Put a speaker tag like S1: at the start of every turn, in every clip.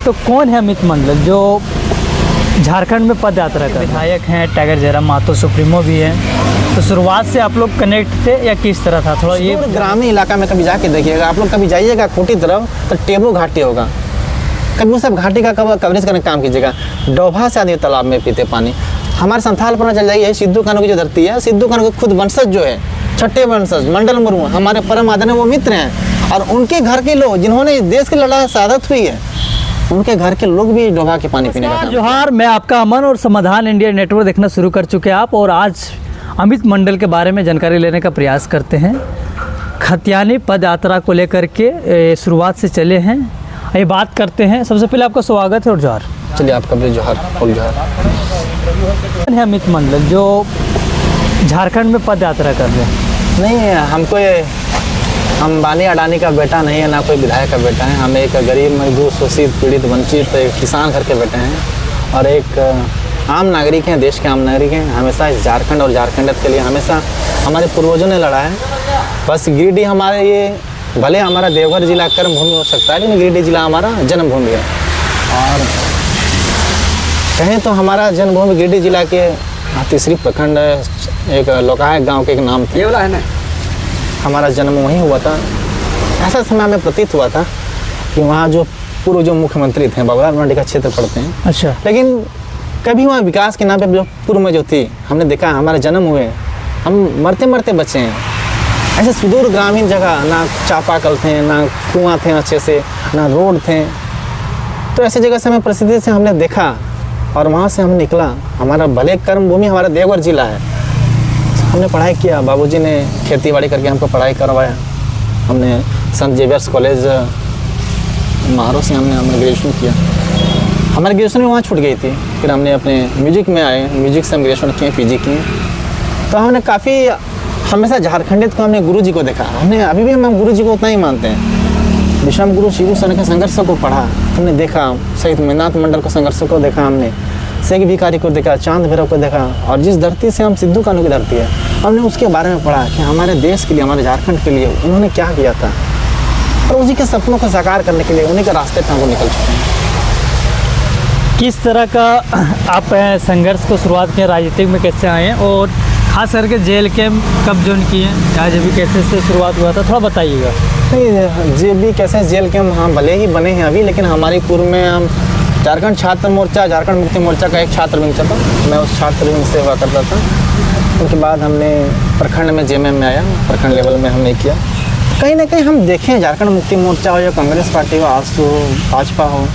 S1: तो कौन है अमित मंडल जो झारखंड में पद यात्रा कर विधायक हैं? टाइगर जयराम मातो सुप्रीमो भी हैं। तो शुरुआत से आप लोग कनेक्ट थे या किस तरह था? थोड़ा ये
S2: ग्रामीण इलाका में कभी जाके देखिएगा, आप लोग कभी जाइएगा खूंटी तरफ तो टेबू घाटी होगा, कभी वो सब घाटी का कवरेज करने का काम कीजिएगा। डोभा से आदमी तालाब में पीते पानी। हमारे संथाल पर चल जाइए, सिद्धू कानू की जो धरती है, सिद्धू कानू के खुद वंशज जो है, छठे वंशज मंडल मुर्मू हमारे परम आदरणीय वो मित्र हैं, और उनके घर के लोग जिन्होंने देश की लड़ाई शहादत हुई है, उनके घर के लोग भी डोभा के पानी पीने का काम।
S1: जोहार, मैं आपका अमन और समाधान इंडिया नेटवर्क देखना शुरू कर चुके हैं आप, और आज अमित मंडल के बारे में जानकारी लेने का प्रयास करते हैं। खतियानी पद यात्रा को लेकर के शुरुआत से चले हैं, ये बात करते हैं। सबसे पहले आपका स्वागत है और जोहार।
S2: चलिए आपका भी जोहार और जोहार।
S1: है अमित मंडल जो झारखंड में पद यात्रा कर रहे हैं?
S2: नहीं, हमको हम बानी अडानी का बेटा नहीं है, ना कोई विधायक का बेटा है। हम एक गरीब मजदूर शोषित पीड़ित वंचित एक किसान घर के बेटे हैं, और एक आम नागरिक हैं, देश के आम नागरिक हैं। हमेशा इस झारखंड और झारखंडियत के लिए हमेशा हमारे पूर्वजों ने लड़ा है। बस गिरिडीह हमारे ये भले हमारा देवघर जिला कर्म भूमि हो सकता है, लेकिन गिरिडीह जिला हमारा जन्मभूमि है। और कहें तो हमारा जन्मभूमि गिरिडीह जिला के तीसरी प्रखंड एक लोकायत गांव के एक नाम थे, है ना, हमारा जन्म वहीं हुआ था। ऐसा समय हमें प्रतीत हुआ था कि वहाँ जो पूर्व जो मुख्यमंत्री थे बाबूलाल मरांडी का क्षेत्र पड़ते हैं।
S1: अच्छा।
S2: लेकिन कभी वहाँ विकास के नाम पे जो पूर्व में जो थी, हमने देखा हमारे जन्म हुए, हम मरते मरते बचे हैं। ऐसे सुदूर ग्रामीण जगह ना चापाकल थे, ना कुआं थे अच्छे से, ना रोड थे। तो ऐसी जगह से हमें परिस्थिति से हमने देखा और वहाँ से हम निकला। हमारा भले कर्म भूमि हमारा देवघर जिला है, हमने पढ़ाई किया। बाबूजी ने खेती बाड़ी करके हमको पढ़ाई करवाया। हमने संत जेवियर्स कॉलेज महारो से हमने ग्रेजुएशन किया। हमारी ग्रेजुएशन भी वहाँ छूट गई थी। फिर हमने अपने म्यूजिक में आए, म्यूजिक से हम ग्रेजुएशन किए, पीजी किए। तो हमने काफ़ी हमेशा झारखंडियत को हमने गुरु जी को देखा। हमने अभी भी हम गुरु जी को उतना ही मानते हैं। विश्राम गुरु शिबू सर के संघर्षों को पढ़ा, हमने देखा। शहीद मेहनाथ मंडल को संघर्षों को देखा, हमने शेख भिखारी को देखा, चांद भैरव को देखा। और जिस धरती से हम सिद्धू कानू की धरती है, हमने उसके बारे में पढ़ा कि हमारे देश के लिए, हमारे झारखंड के लिए उन्होंने क्या किया था, और उसी के सपनों को साकार करने के लिए उन्हीं के रास्ते पर हम निकल चुके हैं।
S1: किस तरह का आप संघर्ष को शुरुआत किए, राजनीतिक में कैसे आए हैं, और खास करके जेल कैंप कब ज्वाइन किए, या जब भी कैसे से शुरुआत हुआ था, थोड़ा बताइएगा।
S2: नहीं, जे भी कैसे जेल कैंप हाँ भले ही बने हैं अभी, लेकिन हमारी पूर्व में हम झारखंड छात्र मोर्चा, झारखंड मुक्ति मोर्चा का एक छात्र विंग चला, मैं उस छात्र विंग से हुआ करता था। उसके बाद हमने प्रखंड में जेएमएम में आया, प्रखंड लेवल में हमने किया। कहीं ना कहीं हम देखें, झारखंड मुक्ति मोर्चा हो या कांग्रेस पार्टी हो, आजसू हो, भाजपा हो,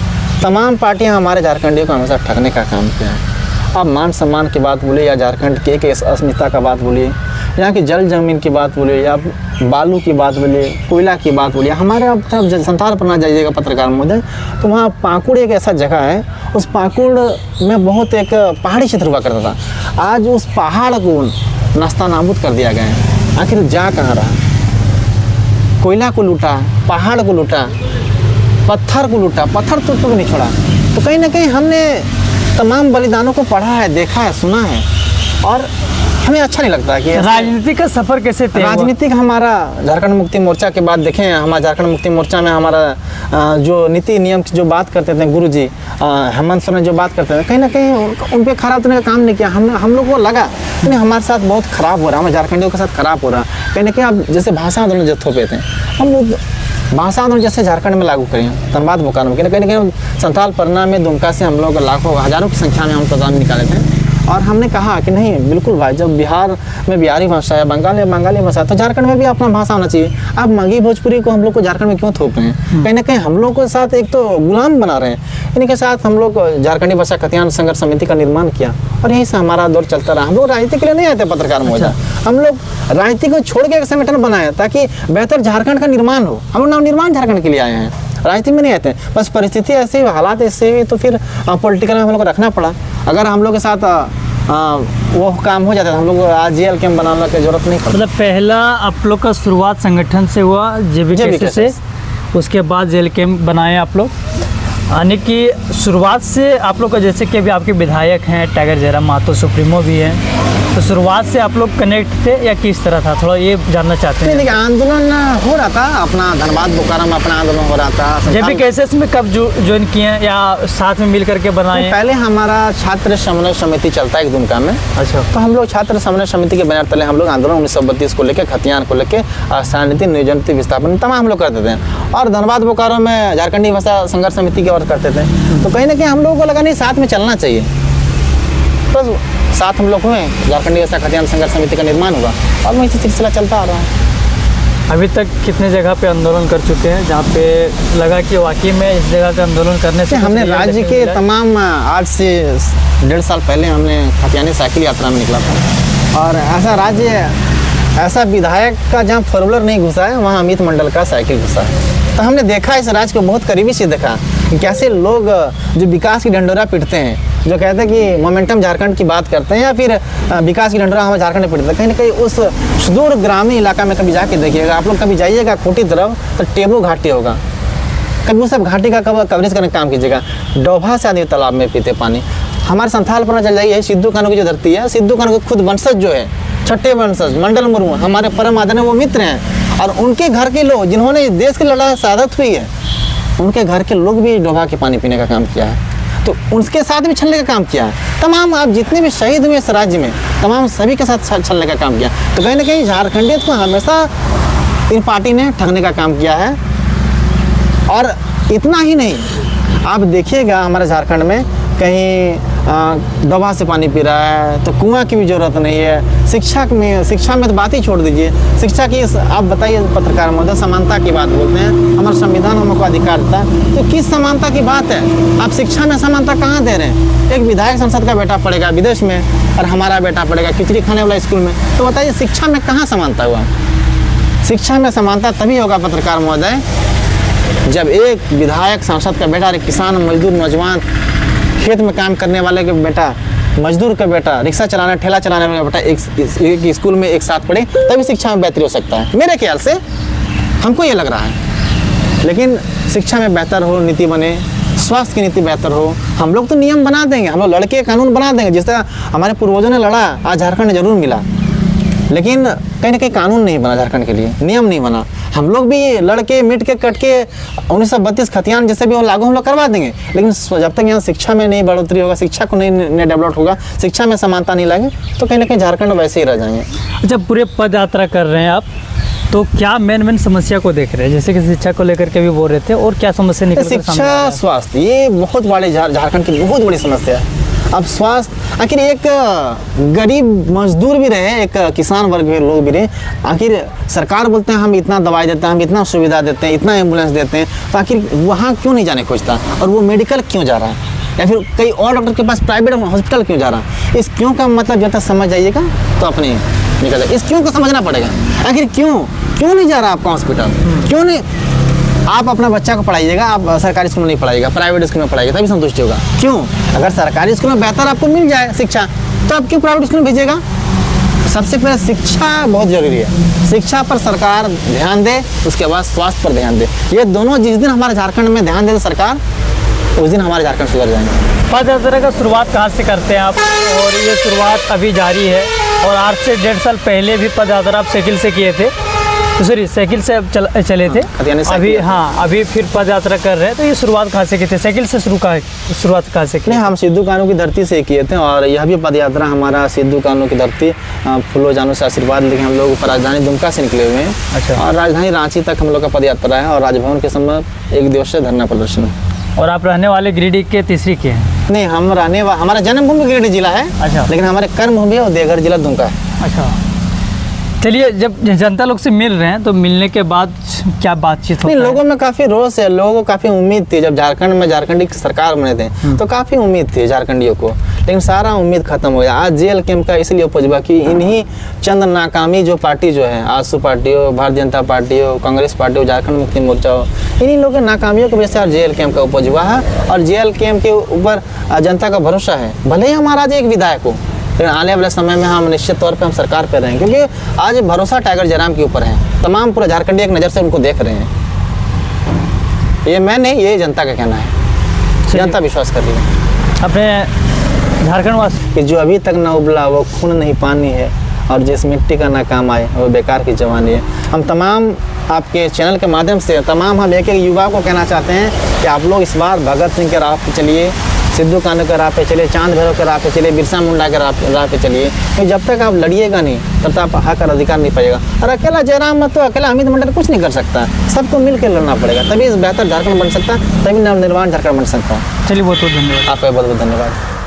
S2: तमाम पार्टियां हमारे झारखंडियों को हमेशा ठगने का काम किया है। आप मान सम्मान की बात बोलिए, या झारखंड के अस्मिता का बात बोलिए, यहाँ की जल जमीन की बात बोलिए, या बालू की बात बोलिए, कोयला की बात बोलिए। हमारे अब तरफ संथाल पर ना जाइएगा पत्रकार महोदय, तो वहाँ पाकुड़ एक ऐसा जगह है, उस पाकुड़ में बहुत एक पहाड़ी क्षेत्र हुआ करता था। आज उस पहाड़ को नास्ता नाबूद कर दिया गया है। आखिर जा कहाँ रहा? कोयला को लूटा, पहाड़ को लूटा, पत्थर को लूटा, पत्थर तो नहीं छोड़ा। तो कहीं ना कहीं हमने तमाम बलिदानों को पढ़ा है, देखा है, सुना है, और हमें अच्छा नहीं लगता कि
S1: राजनीति का सफ़र कैसे तय हुआ?
S2: राजनीतिक हमारा झारखंड मुक्ति मोर्चा के बाद देखें, हमारा झारखंड मुक्ति मोर्चा में हमारा जो नीति नियम की जो बात करते थे गुरु जी हेमंत सोरेन जो बात करते थे, कहीं ना कहीं उन पर खराब होने का काम नहीं किया। हम लोग को लगा नहीं हमारे साथ बहुत ख़राब हो रहा है, हमारे झारखंडियों के साथ ख़राब हो रहा है। कहीं ना कहीं आप जैसे भाषा आंदोलन जो थोपे थे, हम लोग भाषा आंदोलन जैसे झारखंड में लागू करें, धनबाद बोकारो में, कहीं ना कहीं संथाल परना में दुमका से हम लोग लाखों हज़ारों की संख्या में हम प्रोग्राम निकाले थे। और हमने कहा कि नहीं, बिल्कुल भाई, जब बिहार में बिहारी भाषा है, बंगाल में बंगाली भाषा है, तो झारखंड में भी अपना भाषा होना चाहिए। आप मगही भोजपुरी को हम लोग को झारखंड में क्यों थोप रहे हैं? कहीं ना कहीं हम लोग के साथ एक तो गुलाम बना रहे हैं। इन्हीं के साथ हम लोग झारखंडी भाषा खतियान संघर्ष समिति का निर्माण किया, और यहीं से हमारा दौर चलता रहा। हम लोग राजनीति के लिए नहीं आते पत्रकार महोदय, हम लोग राजनीति को छोड़ के एक संगठन बनाए ताकि बेहतर झारखंड का निर्माण हो। हम लोग नवनिर्माण झारखंड के लिए आए हैं, राजनीति में नहीं आते। बस परिस्थिति ऐसी, हालात ऐसे हुई, तो फिर पॉलिटिकल में हम लोग को रखना पड़ा। अगर हम लोग के साथ वो काम हो जाता था, हम लोग आज जेल कैंप बनाने की जरूरत नहीं पड़ती।
S1: मतलब पहला आप लोग का शुरुआत संगठन से हुआ, जेबीके से, उसके बाद जेल कैंप बनाए आप लोग, यानी कि शुरुआत से आप लोग का, जैसे कि अभी आपके विधायक हैं टाइगर जयराम महतो, सुप्रीमो भी हैं, तो शुरुआत से आप लोग कनेक्ट थे या किस तरह था, थोड़ा ये जानना चाहते हैं।
S2: नहीं, आंदोलन हो रहा था अपना, धनबाद बोकारो में अपना आंदोलन हो रहा था।
S1: जब भी कैसे इसमें कब ज्वाइन किए हैं या साथ में मिल करके बनाए?
S2: पहले हमारा छात्र समन्वय समिति चलता है एक दुमका में।
S1: अच्छा।
S2: तो हम लोग छात्र समन्वय समिति के बैनर तले हम लोग आंदोलन 1932 को लेकर, खतियान को लेकर, स्थानीय नियोजन विस्थापन तमाम हम लोग करते थे। और धनबाद बोकारो में झारखंडी भाषा संघर्ष समिति की ओर करते थे। तो कहीं ना कहीं हम लोगों को लगा नहीं, साथ में चलना चाहिए। बस साथ हम लोग हुए, झारखंडी भाषा खतियान संघर्ष समिति का निर्माण हुआ और वहीं से सिलसिला चलता आ रहा है।
S1: अभी तक कितने जगह पे आंदोलन कर चुके हैं जहाँ पे लगा कि वाकई में इस जगह का आंदोलन करने से
S2: हमने राज्य के तमाम, आज से 1.5 साल पहले हमने खतियानी साइकिल यात्रा में निकला था। और ऐसा राज्य, ऐसा विधायक का जहाँ फोर व्हीलर नहीं घुसा है, वहाँ अमित मंडल का साइकिल घुसा है। तो हमने देखा इस राज्य को बहुत करीबी से देखा कि कैसे लोग जो विकास की डंडोरा पीटते हैं, जो कहते हैं कि मोमेंटम झारखंड की बात करते हैं या फिर विकास की डंडोरा हमें झारखंड में पीटते हैं, कहीं ना कहीं उस सुदूर ग्रामीण इलाका में कभी जाके देखिएगा आप लोग, कभी जाइएगा खूंटी तरफ तो टेबू घाटी होगा, कभी उस सब घाटी का कवरेज करने का काम कीजिएगा। डोभा से आदमी तालाब में पीते पानी। हमारे संथाल पर चल जाइए, सिद्धू कानू की जो धरती है, सिद्धू कानू के खुद वंशज जो है, छठे वंशज मंडल मुर्मू, हमारे परम आदरणीय वो मित्र हैं। और उनके घर के लोग जिन्होंने इस देश की लड़ाई शहादत हुई है, उनके घर के लोग भी डोभा के पानी पीने का काम किया है, तो उनके साथ भी छलने का काम किया है। तमाम आप जितने भी शहीद हुए इस राज्य में, तमाम सभी के साथ छलने का काम किया। तो कहीं ना कहीं झारखंडियत को हमेशा इन पार्टी ने ठगने का काम किया है। और इतना ही नहीं, आप देखिएगा हमारे झारखंड में कहीं डोभा से पानी पी रहा है तो कुआं की भी ज़रूरत नहीं है। शिक्षा में तो बात ही छोड़ दीजिए। शिक्षा की आप बताइए पत्रकार महोदय, समानता की बात बोलते हैं, हमारा संविधान हमको अधिकार देता है, तो किस समानता की बात है? आप शिक्षा में समानता कहाँ दे रहे हैं? एक विधायक संसद का बेटा पढ़ेगा विदेश में और हमारा बेटा पढ़ेगा खिचड़ी खाने वाला स्कूल में, तो बताइए शिक्षा में कहाँ समानता हुआ? शिक्षा में समानता तभी होगा पत्रकार महोदय जब एक विधायक सांसद का बेटा, एक किसान, मजदूर, नौजवान, खेत में काम करने वाले के बेटा, मजदूर का बेटा, रिक्शा चलाने, ठेला चलाने वाला बेटा एक स्कूल में एक साथ पढ़े, तभी शिक्षा में बेहतरी हो सकता है। मेरे ख्याल से हमको ये लग रहा है। लेकिन शिक्षा में बेहतर हो, नीति बने, स्वास्थ्य की नीति बेहतर हो, हम लोग तो नियम बना देंगे, हम लोग लड़के कानून बना देंगे। जिस तरह हमारे पूर्वजों ने लड़ा, आज झारखंड जरूर मिला, लेकिन कहीं ना कहीं कानून नहीं बना झारखंड के लिए, नियम नहीं बना। हम लोग भी लड़के मिट के कट के 1932 खतियान जैसे भी वो लागू हम लोग करवा देंगे, लेकिन जब तक यहाँ शिक्षा में नहीं बढ़ोतरी होगा, शिक्षा को नहीं डेवलप होगा, शिक्षा में समानता नहीं लागे, तो कहीं ना कहीं झारखंड वैसे ही रह जाएंगे।
S1: अच्छा, पूरे पद यात्रा कर रहे हैं आप, तो क्या मेन समस्या को देख रहे हैं? जैसे कि शिक्षा को लेकर के भी बोल रहे थे, और क्या समस्या निकल कर सामने आ रहा है?
S2: शिक्षा, स्वास्थ्य, ये बहुत बड़े झारखंड की बहुत बड़ी समस्या है। अब स्वास्थ्य, आखिर एक गरीब मजदूर भी रहे, एक किसान वर्ग के लोग भी रहे, आखिर सरकार बोलते हैं हम इतना दवाई देते हैं, हम इतना सुविधा देते हैं, इतना एम्बुलेंस देते हैं, तो आखिर वहाँ क्यों नहीं जाने खोजता? और वो मेडिकल क्यों जा रहा है, या फिर कई और डॉक्टर के पास प्राइवेट हॉस्पिटल क्यों जा रहा है? इस क्यों का मतलब जब तक समझ जाइएगा तो अपने निकल जाए। इस क्यों को समझना पड़ेगा। आखिर क्यों नहीं जा रहा आपका हॉस्पिटल? क्यों नहीं? आप अपना बच्चा को पढ़ाइएगा, आप सरकारी स्कूल में नहीं पढ़ाइएगा, प्राइवेट स्कूल में पढ़ाइएगा, तभी संतुष्टि होगा। क्यों? अगर सरकारी स्कूल में बेहतर आपको मिल जाए शिक्षा, तो आप क्यों प्राइवेट स्कूल में भेजिएगा? सबसे पहले शिक्षा बहुत जरूरी है। शिक्षा पर सरकार ध्यान दे, उसके बाद स्वास्थ्य पर ध्यान दे। ये दोनों जिस दिन हमारे झारखंड में ध्यान दे सरकार, उस दिन हमारे झारखंड सुधर जाएंगे।
S1: पद यात्रा का शुरुआत कहाँ से करते हैं आप, और ये शुरुआत अभी जारी है? और आज से 1.5 साल पहले भी पद यात्रा आप साइकिल से किए थे, सॉरी साइकिल से चले थे, अभी अभी फिर पद यात्रा कर रहे हैं, तो ये शुरुआत कहाँ से की थी? साइकिल से शुरुआत कहाँ से की?
S2: नहीं, हम सिद्धू कानू की धरती से किए थे, और यह भी पद यात्रा हमारा सिद्धू कानू की धरती फूलो जानू से आशीर्वाद लेके हम लोग राजधानी दुमका से निकले हुए हैं।
S1: अच्छा।
S2: और राजधानी रांची तक हम लोग का पद यात्रा है, और राजभवन के समय 1 दिवसीय धरना प्रदर्शन है।
S1: और आप रहने वाले गिरिडीह के तीसरी के हैं?
S2: नहीं, हम हमारा जन्मभूमि गिरिडीह जिला है। अच्छा। लेकिन हमारे कर्मभूमि है देवघर जिला दुमका है।
S1: अच्छा, चलिए, जब जनता लोग से मिल रहे हैं तो मिलने के बाद क्या बातचीत होती है?
S2: लोगों में काफ़ी रोष है, लोगों को काफ़ी उम्मीद थी। जब झारखंड में झारखंडी की सरकार बने थे तो काफ़ी उम्मीद थी झारखंडियों को, लेकिन सारा उम्मीद खत्म हो गया। आज जेल कैंप का इसलिए उपज हुआ कि इन्हीं चंद नाकामी जो पार्टी जो है, आजसू पार्टी हो, भारतीय जनता पार्टी हो, कांग्रेस पार्टी हो, झारखंड मुक्ति मोर्चा हो, इन्हीं लोगों की नाकामियों की वजह से आज जेल कैंप का उपज हुआ है। और जेल कैंप के ऊपर जनता का भरोसा है। भले ही हमारा आज एक विधायक हो, लेकिन आने वाले समय में हम निश्चित तौर पे हम सरकार पे रहेंगे, क्योंकि आज भरोसा टाइगर जयराम के ऊपर है। तमाम पूरा झारखंडी एक नज़र से उनको देख रहे हैं। ये मैं नहीं, ये जनता का कहना है। जनता विश्वास कर रही है।
S1: अपने झारखंड वासी
S2: कि जो अभी तक ना उबला वो खून नहीं पानी है, और जिस मिट्टी का ना काम आए वो बेकार की जवानी है। हम तमाम आपके चैनल के माध्यम से तमाम हम एक एक युवा को कहना चाहते हैं कि आप लोग इस बार भगत सिंह के राह पे चलिए, सिद्धू कान्हू के राह पे चलिए, चांद भैरव के राह पे चलिए, बिरसा मुंडा के राह पे चलिए, क्योंकि जब तक आप लड़िएगा नहीं तब तक आप हक और अधिकार नहीं पाएगा। और अकेला जयराम मत, तो अकेला अमित मंडल कुछ नहीं कर सकता, सबको मिल कर लड़ना पड़ेगा, तभी इस बेहतर झारखंड बन सकता है, तभी नवनिर्माण झारखंड बन सकता है।
S1: चलिए बहुत बहुत धन्यवाद।
S2: आपका बहुत बहुत धन्यवाद।